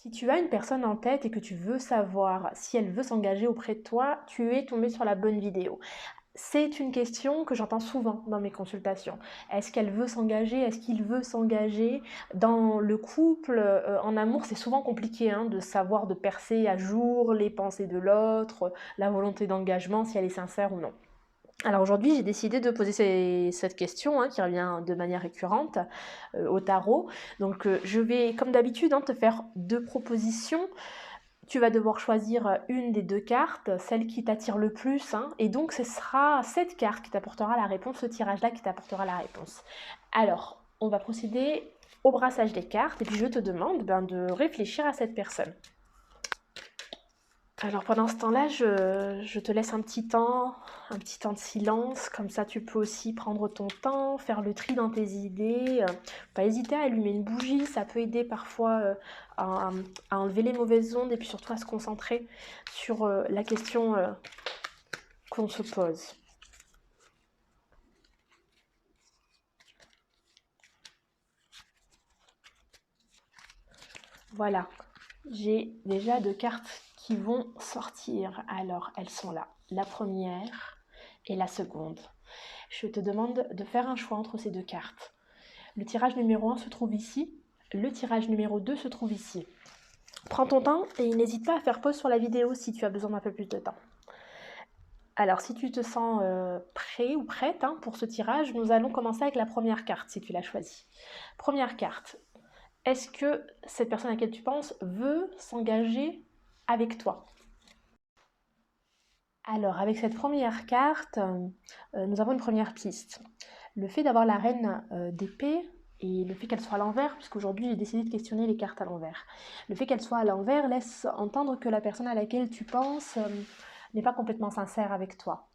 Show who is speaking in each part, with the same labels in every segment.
Speaker 1: Si tu as une personne en tête et que tu veux savoir si elle veut s'engager auprès de toi, tu es tombé sur la bonne vidéo. C'est une question que j'entends souvent dans mes consultations. Est-ce qu'elle veut s'engager? Est-ce qu'il veut s'engager? Dans le couple, en amour, c'est souvent compliqué de savoir, de percer à jour les pensées de l'autre, la volonté d'engagement, si elle est sincère ou non. Alors aujourd'hui, j'ai décidé de poser cette question qui revient de manière récurrente au tarot. Donc je vais, comme d'habitude, te faire deux propositions. Tu vas devoir choisir une des deux cartes, celle qui t'attire le plus, et donc ce sera cette carte qui t'apportera la réponse, ce tirage-là qui t'apportera la réponse. Alors, on va procéder au brassage des cartes, et puis je te demande de réfléchir à cette personne. Alors pendant ce temps-là, je te laisse un petit temps de silence, comme ça tu peux aussi prendre ton temps, faire le tri dans tes idées, pas hésiter à allumer une bougie, ça peut aider parfois à enlever les mauvaises ondes et puis surtout à se concentrer sur la question qu'on se pose. Voilà, j'ai déjà deux cartes qui vont sortir. Alors, elles sont là. La première et la seconde. Je te demande de faire un choix entre ces deux cartes. Le tirage numéro 1 se trouve ici. Le tirage numéro 2 se trouve ici. Prends ton temps et n'hésite pas à faire pause sur la vidéo si tu as besoin d'un peu plus de temps. Alors, si tu te sens prêt ou prête pour ce tirage, nous allons commencer avec la première carte, si tu l'as choisie. Première carte. Est-ce que cette personne à laquelle tu penses veut s'engager avec toi? Alors, avec cette première carte, nous avons une première piste. Le fait d'avoir la reine d'épée et le fait qu'elle soit à l'envers, puisqu'aujourd'hui j'ai décidé de questionner les cartes à l'envers. Le fait qu'elle soit à l'envers laisse entendre que la personne à laquelle tu penses n'est pas complètement sincère avec toi.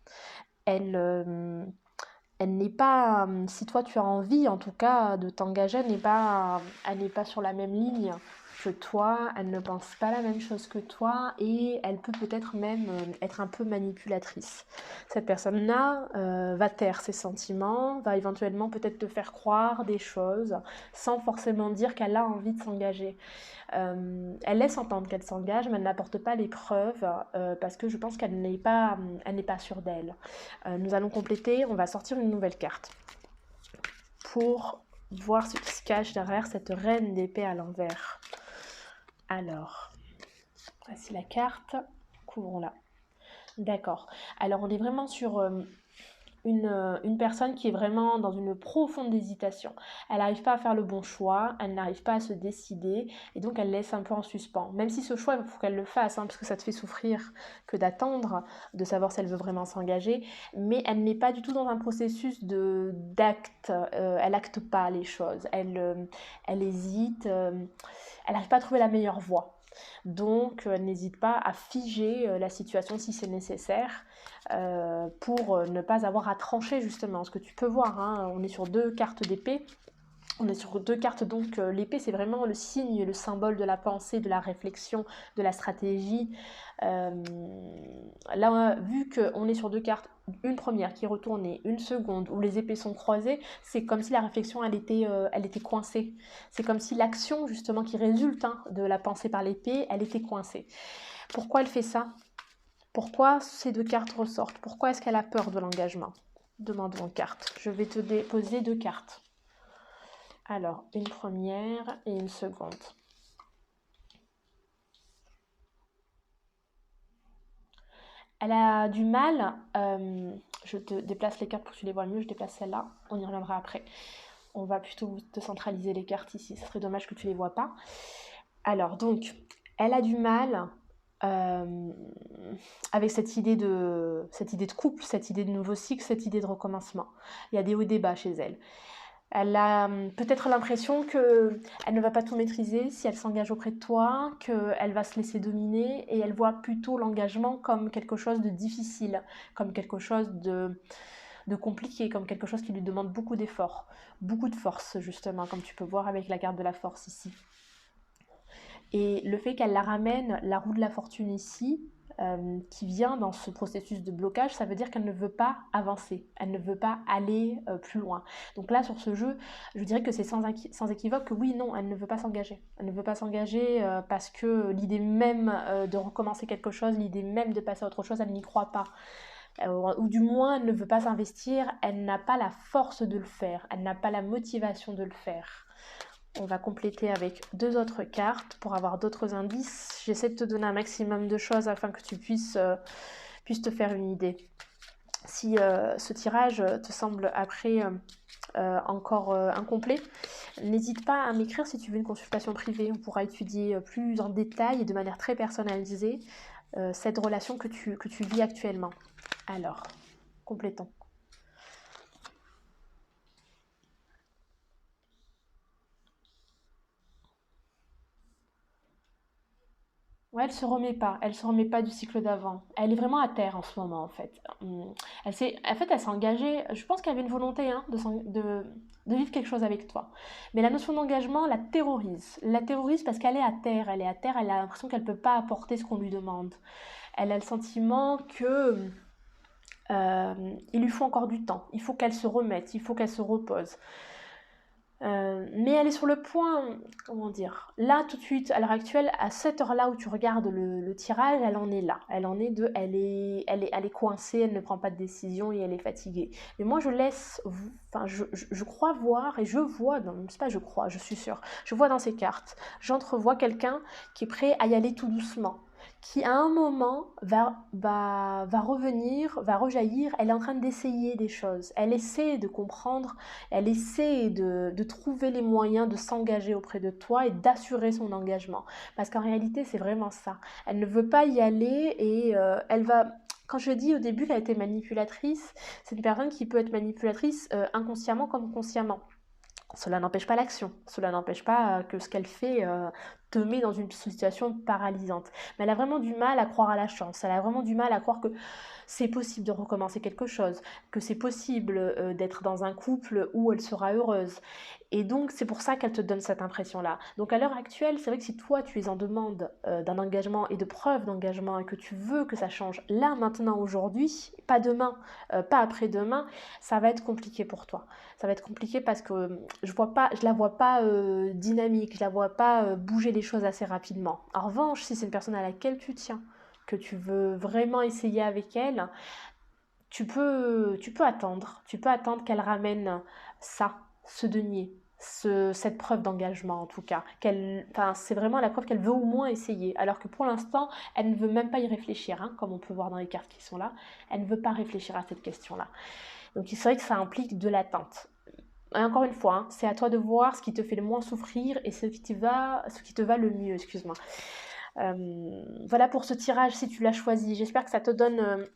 Speaker 1: Elle n'est pas, si toi tu as envie en tout cas de t'engager, elle n'est pas sur la même ligne que toi, elle ne pense pas la même chose que toi et elle peut peut-être même être un peu manipulatrice. Cette personne-là va taire ses sentiments, va éventuellement peut-être te faire croire des choses sans forcément dire qu'elle a envie de s'engager. Elle laisse entendre qu'elle s'engage, mais elle n'apporte pas les preuves parce que je pense qu'elle n'est pas sûre d'elle. Nous allons compléter, on va sortir une nouvelle carte pour voir ce qui se cache derrière cette reine d'épée à l'envers. Alors, voici la carte, couvrons-la. D'accord, alors on est vraiment sur une personne qui est vraiment dans une profonde hésitation. Elle n'arrive pas à faire le bon choix, elle n'arrive pas à se décider et donc elle laisse un peu en suspens. Même si ce choix, il faut qu'elle le fasse parce que ça te fait souffrir que d'attendre, de savoir si elle veut vraiment s'engager, mais elle n'est pas du tout dans un processus d'acte, elle acte pas les choses, elle hésite, elle n'arrive pas à trouver la meilleure voie. Donc, elle n'hésite pas à figer la situation si c'est nécessaire pour ne pas avoir à trancher justement. Ce que tu peux voir, on est sur deux cartes d'épée. On est sur deux cartes, donc l'épée c'est vraiment le signe, le symbole de la pensée, de la réflexion, de la stratégie. Là, vu qu'on est sur deux cartes, une première qui est retournée, une seconde où les épées sont croisées, c'est comme si la réflexion elle était coincée. C'est comme si l'action justement qui résulte de la pensée par l'épée, elle était coincée. Pourquoi elle fait ça? Pourquoi ces deux cartes ressortent? Pourquoi est-ce qu'elle a peur de l'engagement? Demandons aux cartes. Je vais te déposer deux cartes. Alors, une première et une seconde. Elle a du mal, je te déplace les cartes pour que tu les vois mieux, je déplace celle-là, on y reviendra après. On va plutôt te centraliser les cartes ici, ce serait dommage que tu les vois pas. Alors, donc, elle a du mal avec cette idée de couple, cette idée de nouveau cycle, cette idée de recommencement. Il y a des hauts et des bas chez elle. Elle a peut-être l'impression qu'elle ne va pas tout maîtriser si elle s'engage auprès de toi, qu'elle va se laisser dominer et elle voit plutôt l'engagement comme quelque chose de difficile, comme quelque chose de compliqué, comme quelque chose qui lui demande beaucoup d'efforts, beaucoup de force justement, comme tu peux voir avec la carte de la force ici. Et le fait qu'elle la ramène, la roue de la fortune ici, qui vient dans ce processus de blocage, ça veut dire qu'elle ne veut pas avancer, elle ne veut pas aller plus loin. Donc là, sur ce jeu, je dirais que c'est sans équivoque que oui, non, elle ne veut pas s'engager. Elle ne veut pas s'engager parce que l'idée même de recommencer quelque chose, l'idée même de passer à autre chose, elle n'y croit pas. Ou du moins, elle ne veut pas s'investir, elle n'a pas la force de le faire, elle n'a pas la motivation de le faire. On va compléter avec 2 autres cartes pour avoir d'autres indices. J'essaie de te donner un maximum de choses afin que tu puisses te faire une idée. Si ce tirage te semble après encore incomplet, n'hésite pas à m'écrire si tu veux une consultation privée. On pourra étudier plus en détail et de manière très personnalisée cette relation que tu vis actuellement. Alors, complétons. Ouais, elle se remet pas du cycle d'avant. Elle est vraiment à terre en ce moment, en fait. Elle s'est engagée, je pense qu'elle avait une volonté hein, de vivre quelque chose avec toi. Mais la notion d'engagement la terrorise. La terrorise parce qu'elle est à terre, elle est à terre, elle a l'impression qu'elle peut pas apporter ce qu'on lui demande. Elle a le sentiment que il lui faut encore du temps, il faut qu'elle se remette, il faut qu'elle se repose. Mais elle est sur le point, comment dire, là tout de suite, à l'heure actuelle, à cette heure-là où tu regardes le tirage, elle en est là. Elle en est de, elle est coincée, elle ne prend pas de décision et elle est fatiguée. Mais moi je laisse, enfin je crois voir et je vois, non c'est pas je crois, je suis sûre, je vois dans ces cartes, j'entrevois quelqu'un qui est prêt à y aller tout doucement, qui à un moment va revenir, va rejaillir, elle est en train d'essayer des choses, elle essaie de comprendre, elle essaie de trouver les moyens de s'engager auprès de toi et d'assurer son engagement. Parce qu'en réalité, c'est vraiment ça. Elle ne veut pas y aller et elle va... Quand je dis au début qu'elle était manipulatrice, c'est une personne qui peut être manipulatrice inconsciemment comme consciemment. Cela n'empêche pas l'action, cela n'empêche pas que ce qu'elle fait te met dans une situation paralysante. Mais elle a vraiment du mal à croire à la chance, elle a vraiment du mal à croire que c'est possible de recommencer quelque chose, que c'est possible d'être dans un couple où elle sera heureuse. Et donc c'est pour ça qu'elle te donne cette impression-là. Donc à l'heure actuelle, c'est vrai que si toi tu es en demande d'un engagement et de preuves d'engagement et que tu veux que ça change là, maintenant, aujourd'hui, pas demain, pas après-demain, ça va être compliqué pour toi. Ça va être compliqué parce que je la vois pas dynamique, je la vois pas bouger les choses assez rapidement. En revanche, si c'est une personne à laquelle tu tiens, que tu veux vraiment essayer avec elle, tu peux attendre qu'elle ramène ça, ce denier, cette preuve d'engagement en tout cas. Enfin, c'est vraiment la preuve qu'elle veut au moins essayer. Alors que pour l'instant, elle ne veut même pas y réfléchir, hein, comme on peut voir dans les cartes qui sont là. Elle ne veut pas réfléchir à cette question-là. Donc c'est vrai que ça implique de l'attente. Et encore une fois, hein, c'est à toi de voir ce qui te fait le moins souffrir et ce qui te va le mieux, excuse-moi. Voilà pour ce tirage si tu l'as choisi. J'espère que ça te donne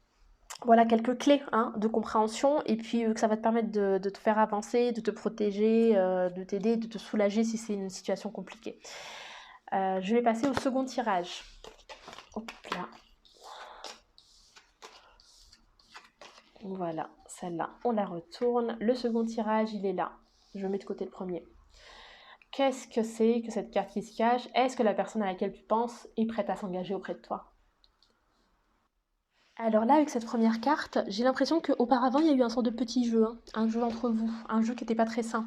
Speaker 1: voilà quelques clés hein, de compréhension et puis que ça va te permettre de te faire avancer, de te protéger, de t'aider, de te soulager si c'est une situation compliquée. Je vais passer au second tirage. Hop là. Voilà, celle-là, on la retourne. Le second tirage, il est là. Je mets de côté le premier. Qu'est-ce que c'est que cette carte qui se cache? Est-ce que la personne à laquelle tu penses est prête à s'engager auprès de toi? Alors là, avec cette première carte, j'ai l'impression qu'auparavant, il y a eu un sort de petit jeu, hein, un jeu entre vous, un jeu qui n'était pas très sain,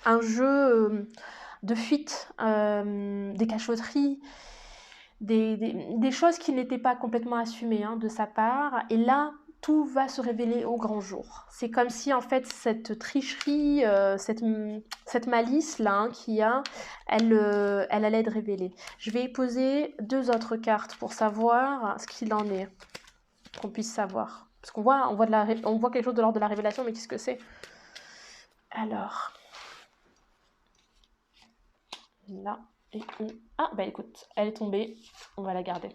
Speaker 1: un jeu de fuite, des cachotteries, des choses qui n'étaient pas complètement assumées hein, de sa part. Et là, tout va se révéler au grand jour. C'est comme si en fait cette tricherie, cette malice là hein, qu'il y a, elle allait être révélée. Je vais y poser 2 autres cartes pour savoir ce qu'il en est, qu'on puisse savoir. Parce on voit quelque chose de l'ordre de la révélation, mais qu'est-ce que c'est? Alors, là, et ah, bah écoute, elle est tombée, on va la garder.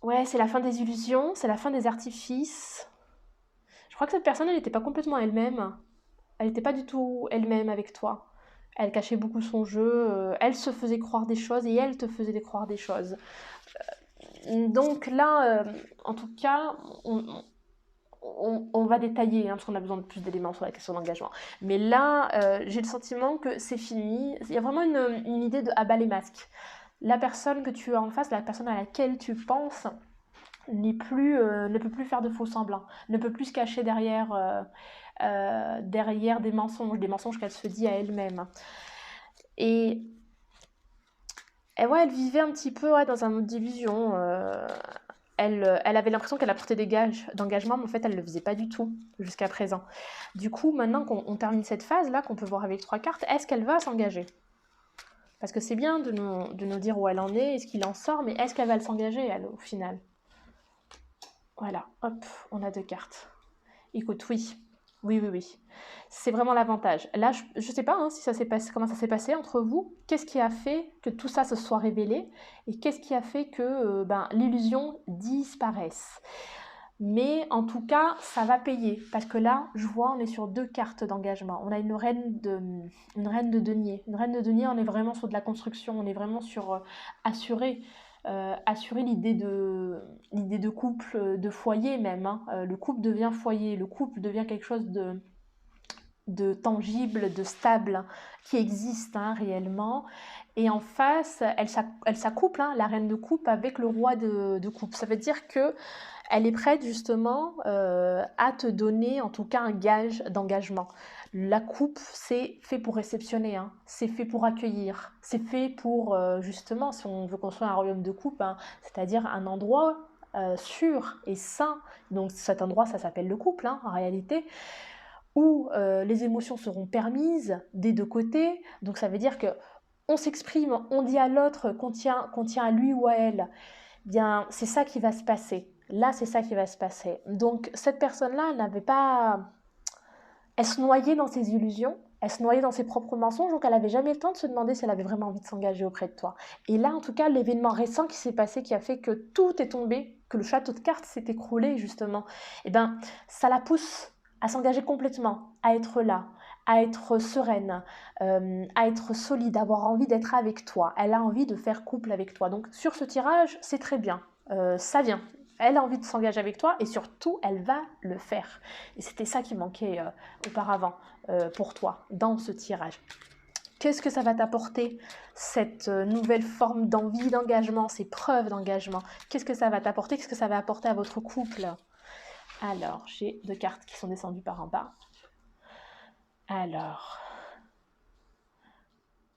Speaker 1: Ouais, c'est la fin des illusions, c'est la fin des artifices. Je crois que cette personne, elle n'était pas complètement elle-même. Elle n'était pas du tout elle-même avec toi. Elle cachait beaucoup son jeu, elle se faisait croire des choses et elle te faisait croire des choses. Donc là, en tout cas, on va détailler, hein, parce qu'on a besoin de plus d'éléments sur la question d'engagement. Mais là, j'ai le sentiment que c'est fini. Il y a vraiment une idée de abat les masques. la personne que tu as en face, la personne à laquelle tu penses, ne peut plus faire de faux semblants, ne peut plus se cacher derrière des mensonges qu'elle se dit à elle-même. Et ouais, elle vivait un petit peu dans un mode d'illusion. Elle avait l'impression qu'elle apportait des gages d'engagement, mais en fait, elle ne le faisait pas du tout jusqu'à présent. Du coup, maintenant qu'on termine cette phase-là, qu'on peut voir avec 3 cartes, est-ce qu'elle va s'engager? Parce que c'est bien de nous dire où elle en est et ce qu'il en sort, mais est-ce qu'elle va s'engager, elle, au final? Voilà, hop, on a 2 cartes. Écoute, oui. Oui, oui, oui. C'est vraiment l'avantage. Là, je ne sais pas si ça s'est passé, comment ça s'est passé entre vous. Qu'est-ce qui a fait que tout ça se soit révélé? Et qu'est-ce qui a fait que l'illusion disparaisse? Mais en tout cas, ça va payer. Parce que là, je vois, on est sur 2 cartes d'engagement. On a une reine de denier. Une reine de denier, on est vraiment sur de la construction. On est vraiment sur assurer l'idée de couple, de foyer même. Le couple devient foyer, le couple devient quelque chose de tangible, de stable, qui existe réellement. Et en face, elle s'accouple, la reine de coupe, avec le roi de coupe. Ça veut dire que elle est prête justement à te donner en tout cas un gage d'engagement. La coupe, c'est fait pour réceptionner, c'est fait pour accueillir, c'est fait pour justement, si on veut construire un royaume de coupe, c'est-à-dire un endroit sûr et sain. Donc cet endroit, ça s'appelle le couple en réalité, où les émotions seront permises des 2 côtés. Donc ça veut dire que on s'exprime, on dit à l'autre qu'on tient à lui ou à elle. Bien, c'est ça qui va se passer. Là, c'est ça qui va se passer. Donc, cette personne-là, elle se noyait dans ses illusions, elle se noyait dans ses propres mensonges, donc elle n'avait jamais le temps de se demander si elle avait vraiment envie de s'engager auprès de toi. Et là, en tout cas, l'événement récent qui s'est passé, qui a fait que tout est tombé, que le château de cartes s'est écroulé, justement, ça la pousse à s'engager complètement, à être là, à être sereine, à être solide, à avoir envie d'être avec toi. Elle a envie de faire couple avec toi. Donc, sur ce tirage, c'est très bien. Ça vient. Elle a envie de s'engager avec toi et surtout, elle va le faire. Et c'était ça qui manquait auparavant pour toi dans ce tirage. Qu'est-ce que ça va t'apporter, cette nouvelle forme d'envie, d'engagement, ces preuves d'engagement? Qu'est-ce que ça va t'apporter? Qu'est-ce que ça va apporter à votre couple? Alors, j'ai 2 cartes qui sont descendues par en bas. Alors,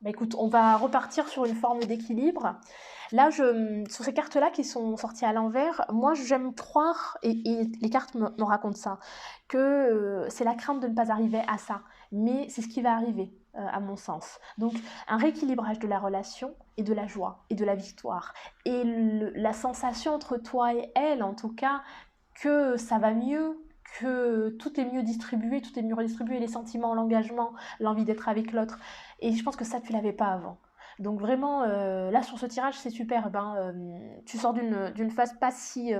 Speaker 1: écoute, on va repartir sur une forme d'équilibre. Là, sur ces cartes-là qui sont sorties à l'envers, moi j'aime croire, et les cartes me racontent ça, que c'est la crainte de ne pas arriver à ça. Mais c'est ce qui va arriver, à mon sens. Donc, un rééquilibrage de la relation et de la joie et de la victoire. Et la sensation entre toi et elle, en tout cas, que ça va mieux, que tout est mieux distribué, tout est mieux redistribué, les sentiments, l'engagement, l'envie d'être avec l'autre. Et je pense que ça, tu l'avais pas avant. Donc vraiment, là, sur ce tirage, c'est superbe. Tu sors d'une phase pas si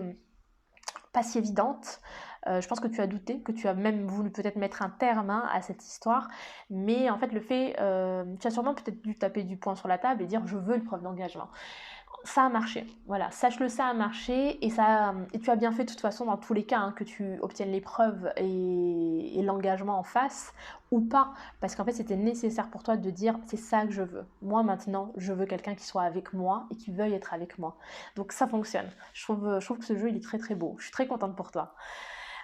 Speaker 1: évidente. Je pense que tu as douté, que tu as même voulu peut-être mettre un terme à cette histoire. Mais en fait, tu as sûrement peut-être dû taper du poing sur la table et dire « je veux une preuve d'engagement ». Ça a marché, voilà, sache-le, ça a marché et tu as bien fait de toute façon dans tous les cas que tu obtiennes les preuves et l'engagement en face ou pas, parce qu'en fait c'était nécessaire pour toi de dire c'est ça que je veux. Moi maintenant, je veux quelqu'un qui soit avec moi et qui veuille être avec moi. Donc ça fonctionne. Je trouve que ce jeu il est très très beau. Je suis très contente pour toi.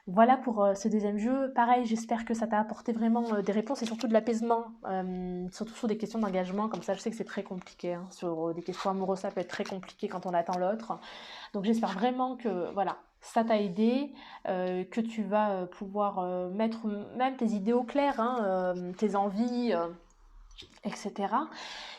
Speaker 1: Voilà pour ce deuxième jeu. Pareil, j'espère que ça t'a apporté vraiment des réponses et surtout de l'apaisement, surtout sur des questions d'engagement. Comme ça, je sais que c'est très compliqué. Sur des questions amoureuses, ça peut être très compliqué quand on attend l'autre. Donc j'espère vraiment que voilà, ça t'a aidé, que tu vas pouvoir mettre même tes idées au clair, tes envies, etc.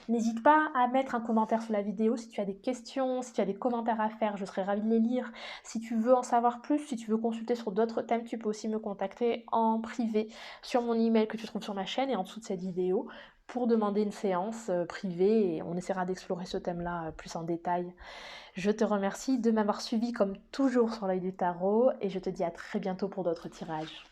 Speaker 1: N'hésite pas à mettre un commentaire sous la vidéo si tu as des questions, si tu as des commentaires à faire, je serais ravie de les lire. Si tu veux en savoir plus, si tu veux consulter sur d'autres thèmes, tu peux aussi me contacter en privé sur mon email que tu trouves sur ma chaîne et en dessous de cette vidéo pour demander une séance privée et on essaiera d'explorer ce thème-là plus en détail. Je te remercie de m'avoir suivi comme toujours sur l'œil du tarot et je te dis à très bientôt pour d'autres tirages.